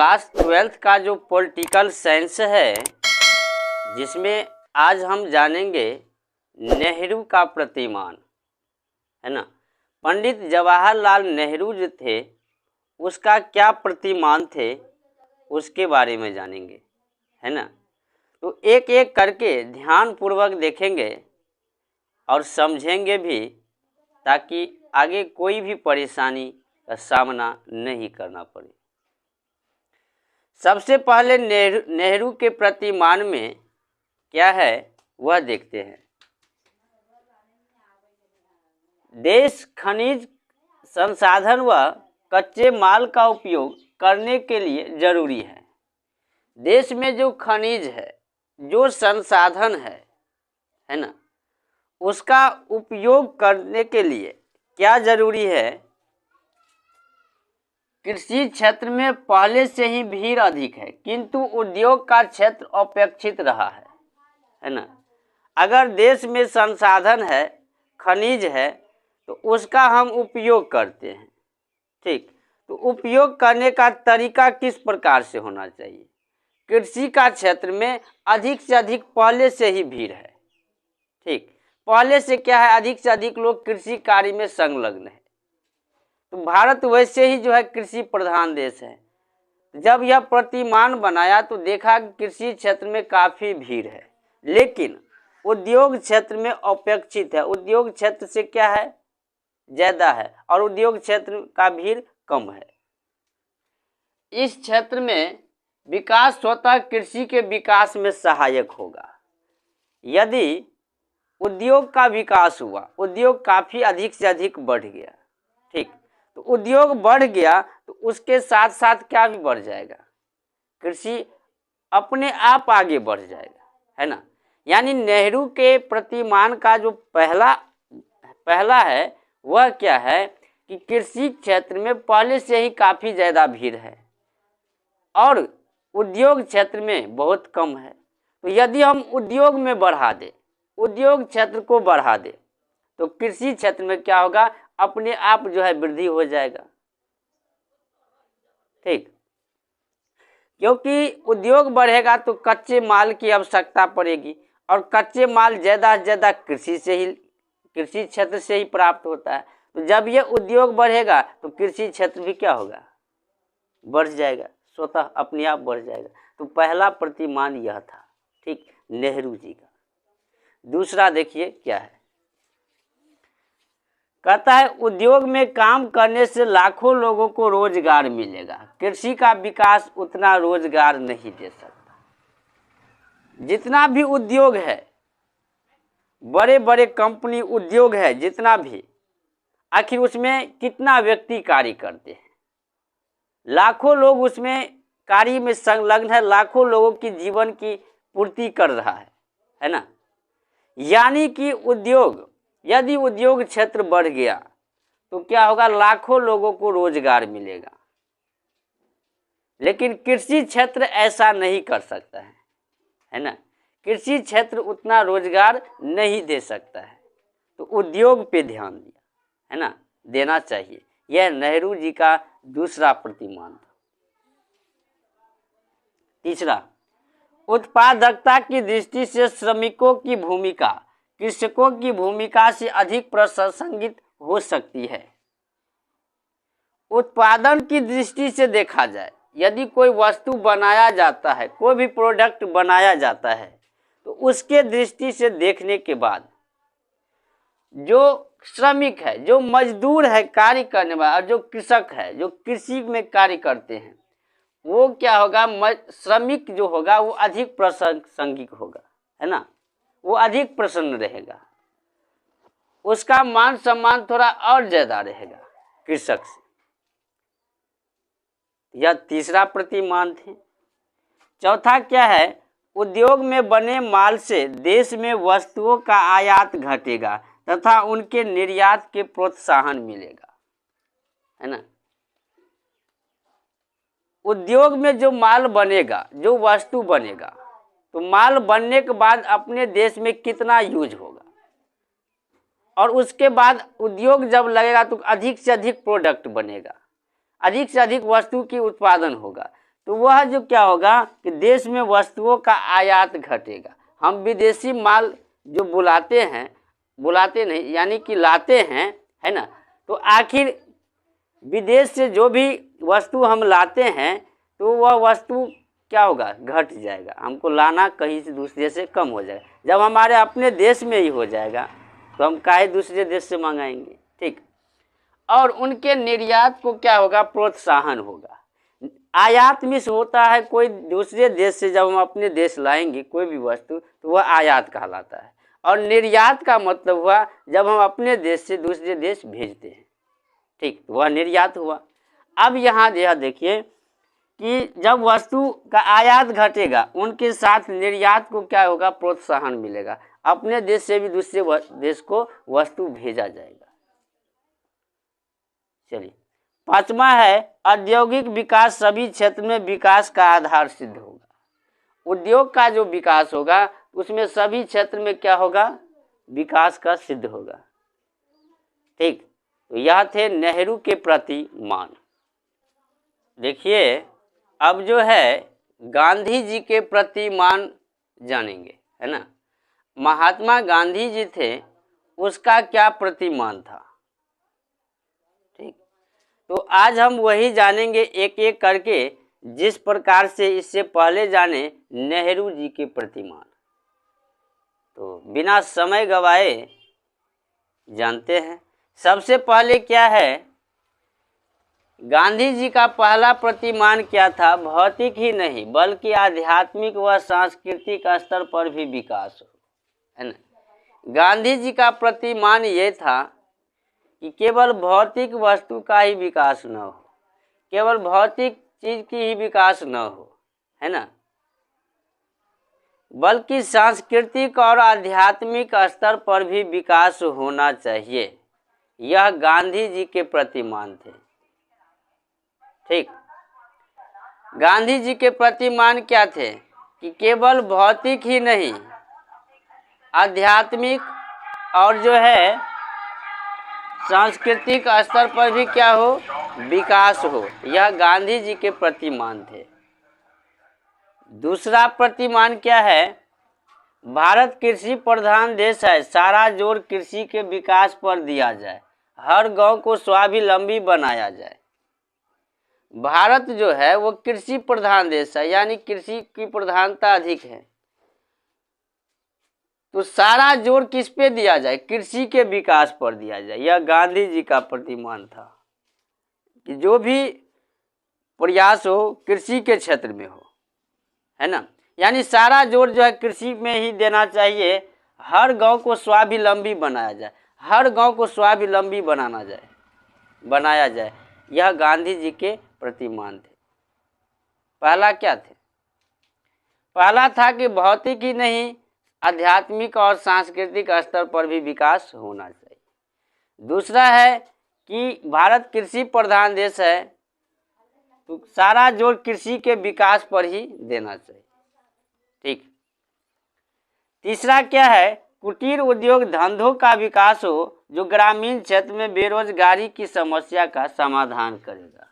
Class 12th का जो political science है, जिसमें आज हम जानेंगे नेहरू का प्रतिमान, है ना। पंडित जवाहरलाल नेहरू जो थे उसका क्या प्रतिमान थे उसके बारे में जानेंगे, है ना। तो एक एक करके ध्यानपूर्वक देखेंगे और समझेंगे भी, ताकि आगे कोई भी परेशानी का सामना नहीं करना पड़े। सबसे पहले नेहरू के प्रतिमान में क्या है वह देखते हैं। देश खनिज संसाधन व कच्चे माल का उपयोग करने के लिए जरूरी है। देश में जो खनिज है, जो संसाधन है ना, उसका उपयोग करने के लिए क्या जरूरी है। कृषि क्षेत्र में पहले से ही भीड़ अधिक है, किंतु उद्योग का क्षेत्र अपेक्षित रहा है ना। अगर देश में संसाधन है, खनिज है, तो उसका हम उपयोग करते हैं, ठीक। तो उपयोग करने का तरीका किस प्रकार से होना चाहिए। कृषि का क्षेत्र में अधिक से अधिक पहले से ही भीड़ है, ठीक। पहले से क्या है, अधिक से अधिक लोग कृषि कार्य में संलग्न है। तो भारत वैसे ही जो है कृषि प्रधान देश है। जब यह प्रतिमान बनाया तो देखा कि कृषि क्षेत्र में काफ़ी भीड़ है, लेकिन उद्योग क्षेत्र में अपेक्षित है। उद्योग क्षेत्र से क्या है, ज़्यादा है, और उद्योग क्षेत्र का भीड़ कम है। इस क्षेत्र में विकास स्वतः कृषि के विकास में सहायक होगा। यदि उद्योग का विकास हुआ, उद्योग काफ़ी अधिक से अधिक बढ़ गया, ठीक। तो उद्योग बढ़ गया तो उसके साथ साथ क्या भी बढ़ जाएगा, कृषि अपने आप आगे बढ़ जाएगा, है ना। यानी नेहरू के प्रतिमान का जो पहला है वह क्या है कि कृषि क्षेत्र में पहले से ही काफ़ी ज़्यादा भीड़ है और उद्योग क्षेत्र में बहुत कम है। तो यदि हम उद्योग में बढ़ा दें, उद्योग क्षेत्र को बढ़ा दें, तो कृषि क्षेत्र में क्या होगा, अपने आप जो है वृद्धि हो जाएगा, ठीक। क्योंकि उद्योग बढ़ेगा तो कच्चे माल की आवश्यकता पड़ेगी, और कच्चे माल ज़्यादा से ज़्यादा कृषि क्षेत्र से ही प्राप्त होता है। तो जब ये उद्योग बढ़ेगा तो कृषि क्षेत्र भी क्या होगा, बढ़ जाएगा, स्वतः अपने आप बढ़ जाएगा। तो पहला प्रतिमान यह था, ठीक, नेहरू जी का। दूसरा देखिए क्या है, कहता है उद्योग में काम करने से लाखों लोगों को रोजगार मिलेगा। कृषि का विकास उतना रोजगार नहीं दे सकता। जितना भी उद्योग है, बड़े बड़े कंपनी उद्योग है जितना भी, आखिर उसमें कितना व्यक्ति कार्य करते हैं, लाखों लोग उसमें कार्य में संलग्न है, लाखों लोगों की जीवन की पूर्ति कर रहा है ना। यानी कि यदि उद्योग क्षेत्र बढ़ गया तो क्या होगा, लाखों लोगों को रोजगार मिलेगा। लेकिन कृषि क्षेत्र ऐसा नहीं कर सकता है ना। कृषि क्षेत्र उतना रोजगार नहीं दे सकता है, तो उद्योग पे ध्यान दिया, है ना, देना चाहिए। यह नेहरू जी का दूसरा प्रतिमान था। तीसरा, उत्पादकता की दृष्टि से श्रमिकों की भूमिका कृषकों की भूमिका से अधिक प्रासंगिक हो सकती है। उत्पादन की दृष्टि से देखा जाए, यदि कोई वस्तु बनाया जाता है, कोई भी प्रोडक्ट बनाया जाता है, तो उसके दृष्टि से देखने के बाद जो श्रमिक है, जो मजदूर है कार्य करने वाला, और जो कृषक है जो कृषि में कार्य करते हैं, वो क्या होगा, श्रमिक जो होगा वो अधिक प्रासंगिक होगा, है ना। वो अधिक प्रसन्न रहेगा, उसका मान सम्मान थोड़ा और ज़्यादा रहेगा कृषक से। यह तीसरा प्रतिमान थे। चौथा क्या है, उद्योग में बने माल से देश में वस्तुओं का आयात घटेगा तथा उनके निर्यात के प्रोत्साहन मिलेगा, है ना। उद्योग में जो माल बनेगा, जो वस्तु बनेगा, तो माल बनने के बाद अपने देश में कितना यूज होगा, और उसके बाद उद्योग जब लगेगा तो अधिक से अधिक प्रोडक्ट बनेगा, अधिक से अधिक वस्तु की उत्पादन होगा। तो तो वह जो क्या होगा कि देश में वस्तुओं का आयात घटेगा। हम विदेशी माल जो बुलाते नहीं यानी कि लाते हैं, है ना, तो आखिर विदेश से जो भी वस्तु हम लाते हैं तो वह वस्तु क्या होगा, घट जाएगा। हमको लाना कहीं से दूसरे से कम हो जाएगा। जब हमारे अपने देश में ही हो जाएगा तो हम काहे दूसरे देश से मंगाएंगे। ठीक, और उनके निर्यात को क्या होगा, प्रोत्साहन होगा। आयात मिस होता है कोई दूसरे देश से, जब हम अपने देश लाएंगे कोई भी वस्तु तो वह आयात कहलाता है। और निर्यात का मतलब हुआ जब हम अपने देश से दूसरे देश भेजते हैं, ठीक, वह निर्यात हुआ। अब यहाँ यह देखिए कि जब वस्तु का आयात घटेगा उनके साथ निर्यात को क्या होगा, प्रोत्साहन मिलेगा। अपने देश से भी दूसरे देश को वस्तु भेजा जाएगा। चलिए, पांचवा है औद्योगिक विकास सभी क्षेत्र में विकास का आधार सिद्ध होगा। उद्योग का जो विकास होगा उसमें सभी क्षेत्र में क्या होगा, विकास का सिद्ध होगा। ठीक, तो यह थे नेहरू के प्रति मान। देखिए अब जो है गांधी जी के प्रति मान जानेंगे, है ना। महात्मा गांधी जी थे, उसका क्या प्रतिमान था। ठीक, तो आज हम वही जानेंगे एक एक करके, जिस प्रकार से इससे पहले जाने नेहरू जी के प्रतिमान। तो बिना समय गवाए जानते हैं। सबसे पहले क्या है, गांधी जी का पहला प्रतिमान क्या था, भौतिक ही नहीं बल्कि आध्यात्मिक व सांस्कृतिक स्तर पर भी विकास हो, है ना। गांधी जी का प्रतिमान ये था कि केवल भौतिक वस्तु का ही विकास न हो, केवल भौतिक चीज की ही विकास न हो, है ना, बल्कि सांस्कृतिक और आध्यात्मिक स्तर पर भी विकास होना चाहिए। यह गांधी जी के प्रतिमान थे। ठीक, गांधी जी के प्रतिमान क्या थे कि केवल भौतिक ही नहीं, आध्यात्मिक और जो है सांस्कृतिक स्तर पर भी क्या हो, विकास हो। यह गांधी जी के प्रतिमान थे। दूसरा प्रतिमान क्या है, भारत कृषि प्रधान देश है, सारा जोर कृषि के विकास पर दिया जाए, हर गांव को स्वावलंबी बनाया जाए। भारत जो है वो कृषि प्रधान देश है, यानी कृषि की प्रधानता अधिक है, तो सारा जोर किस पे दिया जाए, कृषि के विकास पर दिया जाए। यह गांधी जी का प्रतिमान था कि जो भी प्रयास हो कृषि के क्षेत्र में हो, है ना, यानी सारा जोर जो है कृषि में ही देना चाहिए। हर गांव को स्वावलंबी बनाया जाए, हर गांव को स्वावलंबी बनाया जाए। यह गांधी जी के प्रतिमान थे। पहला क्या थे, पहला था कि भौतिक ही नहीं आध्यात्मिक और सांस्कृतिक स्तर पर भी विकास होना चाहिए। दूसरा है कि भारत कृषि प्रधान देश है, तो सारा जोर कृषि के विकास पर ही देना चाहिए। ठीक, तीसरा क्या है, कुटीर उद्योग धंधों का विकास हो जो ग्रामीण क्षेत्र में बेरोजगारी की समस्या का समाधान करेगा।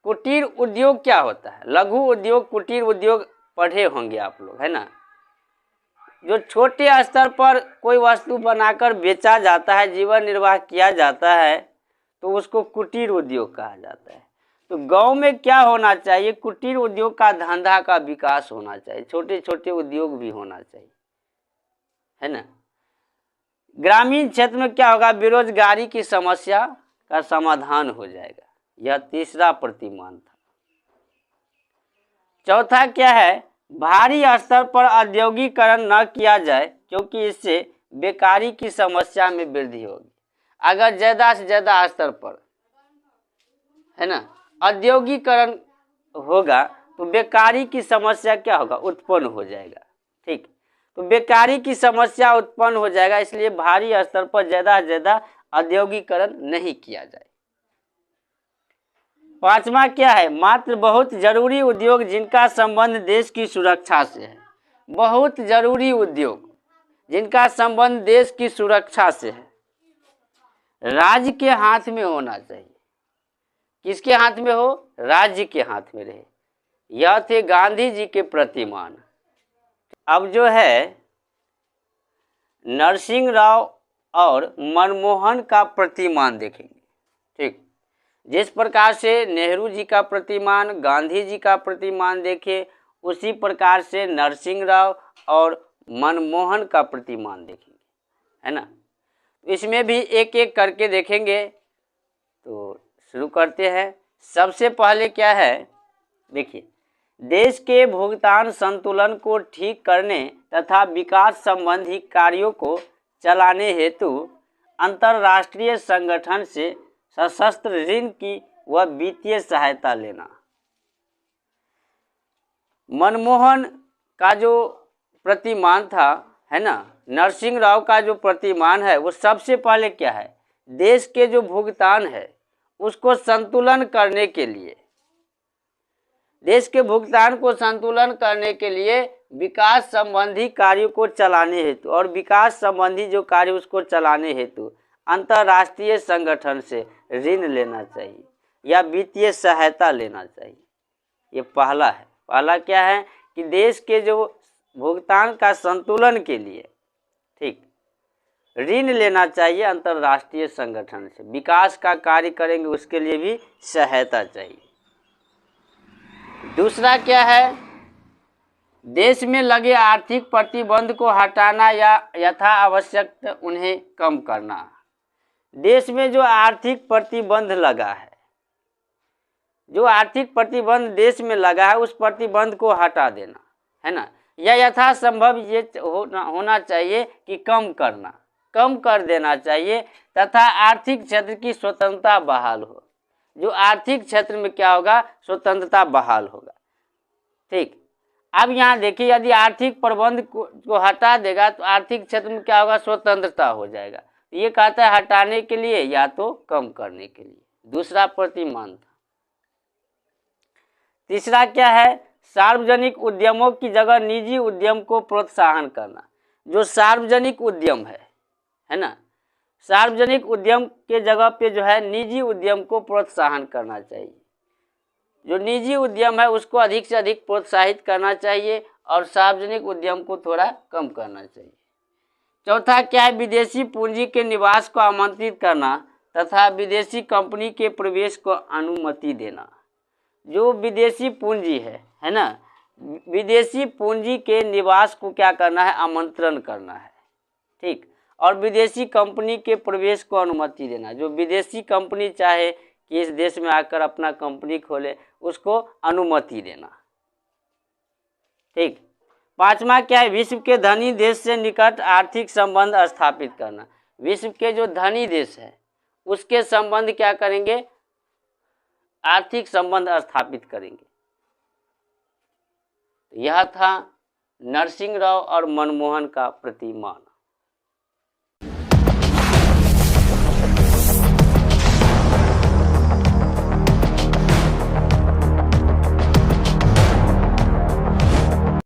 कुटीर उद्योग क्या होता है, लघु उद्योग, कुटीर उद्योग पढ़े होंगे आप लोग, है ना। जो छोटे स्तर पर कोई वस्तु बनाकर बेचा जाता है, जीवन निर्वाह किया जाता है, तो उसको कुटीर उद्योग कहा जाता है। तो गांव में क्या होना चाहिए, कुटीर उद्योग का धंधा का विकास होना चाहिए, छोटे छोटे उद्योग भी होना चाहिए, है ना। ग्रामीण क्षेत्र में क्या होगा, बेरोजगारी की समस्या का समाधान हो जाएगा। यह तीसरा प्रतिमान था। चौथा क्या है, भारी स्तर पर औद्योगिकरण न किया जाए क्योंकि इससे बेकारी की समस्या में वृद्धि होगी। अगर ज्यादा से ज्यादा स्तर पर, है ना, औद्योगिकरण होगा तो बेकारी की समस्या क्या होगा, उत्पन्न हो जाएगा। ठीक, तो बेकारी की समस्या उत्पन्न हो जाएगा, इसलिए भारी स्तर पर ज्यादा से ज्यादा औद्योगिकरण नहीं किया जाए। पांचवा क्या है, मात्र बहुत जरूरी उद्योग जिनका संबंध देश की सुरक्षा से है। बहुत जरूरी उद्योग जिनका संबंध देश की सुरक्षा से है, राज्य के हाथ में होना चाहिए। किसके हाथ में हो? राज्य के हाथ में रहे। यह थे गांधी जी के प्रतिमान। अब जो है नरसिंह राव और मनमोहन का प्रतिमान देखेंगे। ठीक, जिस प्रकार से नेहरू जी का प्रतिमान, गांधी जी का प्रतिमान देखे, उसी प्रकार से नरसिंह राव और मनमोहन का प्रतिमान देखेंगे, है ना। इसमें भी एक एक करके देखेंगे। तो शुरू करते हैं। सबसे पहले क्या है, देखिए, देश के भुगतान संतुलन को ठीक करने तथा विकास संबंधी कार्यों को चलाने हेतु अंतर्राष्ट्रीय संगठन से सशस्त्र ऋण की व वित्तीय सहायता लेना। मनमोहन का जो प्रतिमान था, है ना, नरसिंह राव का जो प्रतिमान है, वो सबसे पहले क्या है, देश के जो भुगतान है उसको संतुलन करने के लिए, देश के भुगतान को संतुलन करने के लिए विकास संबंधी कार्यों को चलाने हेतु, और विकास संबंधी जो कार्य उसको चलाने हेतु अंतर्राष्ट्रीय संगठन से ऋण लेना चाहिए या वित्तीय सहायता लेना चाहिए। ये पहला है। पहला क्या है कि देश के जो भुगतान का संतुलन के लिए, ठीक, ऋण लेना चाहिए अंतर्राष्ट्रीय संगठन से। विकास का कार्य करेंगे उसके लिए भी सहायता चाहिए। दूसरा क्या है, देश में लगे आर्थिक प्रतिबंध को हटाना या यथा आवश्यक उन्हें कम करना। देश में जो आर्थिक प्रतिबंध लगा है, जो आर्थिक प्रतिबंध देश में लगा है, उस प्रतिबंध को हटा देना, है ना, या यथासंभव ये होना चाहिए कि कम करना, कम कर देना चाहिए, तथा आर्थिक क्षेत्र की स्वतंत्रता बहाल हो। जो आर्थिक क्षेत्र में क्या होगा, स्वतंत्रता बहाल होगा। ठीक, अब यहाँ देखिए, यदि आर्थिक प्रबंध को हटा देगा तो आर्थिक क्षेत्र में क्या होगा, स्वतंत्रता हो जाएगा। ये कहता है हटाने के लिए या तो कम करने के लिए। दूसरा प्रतिमान था। तीसरा क्या है, सार्वजनिक उद्यमों की जगह निजी उद्यम को प्रोत्साहन करना। जो सार्वजनिक उद्यम है ना, सार्वजनिक उद्यम के जगह पे जो है निजी उद्यम को प्रोत्साहन करना चाहिए। जो निजी उद्यम है उसको अधिक से अधिक प्रोत्साहित करना चाहिए और सार्वजनिक उद्यम को थोड़ा कम करना चाहिए। चौथा क्या है, विदेशी पूंजी के निवास को आमंत्रित करना तथा विदेशी कंपनी के प्रवेश को अनुमति देना। जो विदेशी पूंजी है ना, विदेशी पूंजी के निवास को क्या करना है, आमंत्रण करना है। ठीक, और विदेशी कंपनी के प्रवेश को अनुमति देना। जो विदेशी कंपनी चाहे कि इस देश में आकर अपना कंपनी खोले, उसको अनुमति देना। ठीक, पांचवा क्या है, विश्व के धनी देश से निकट आर्थिक संबंध स्थापित करना। विश्व के जो धनी देश है उसके संबंध क्या करेंगे, आर्थिक संबंध स्थापित करेंगे। यह था नरसिंह राव और मनमोहन का प्रतिमान।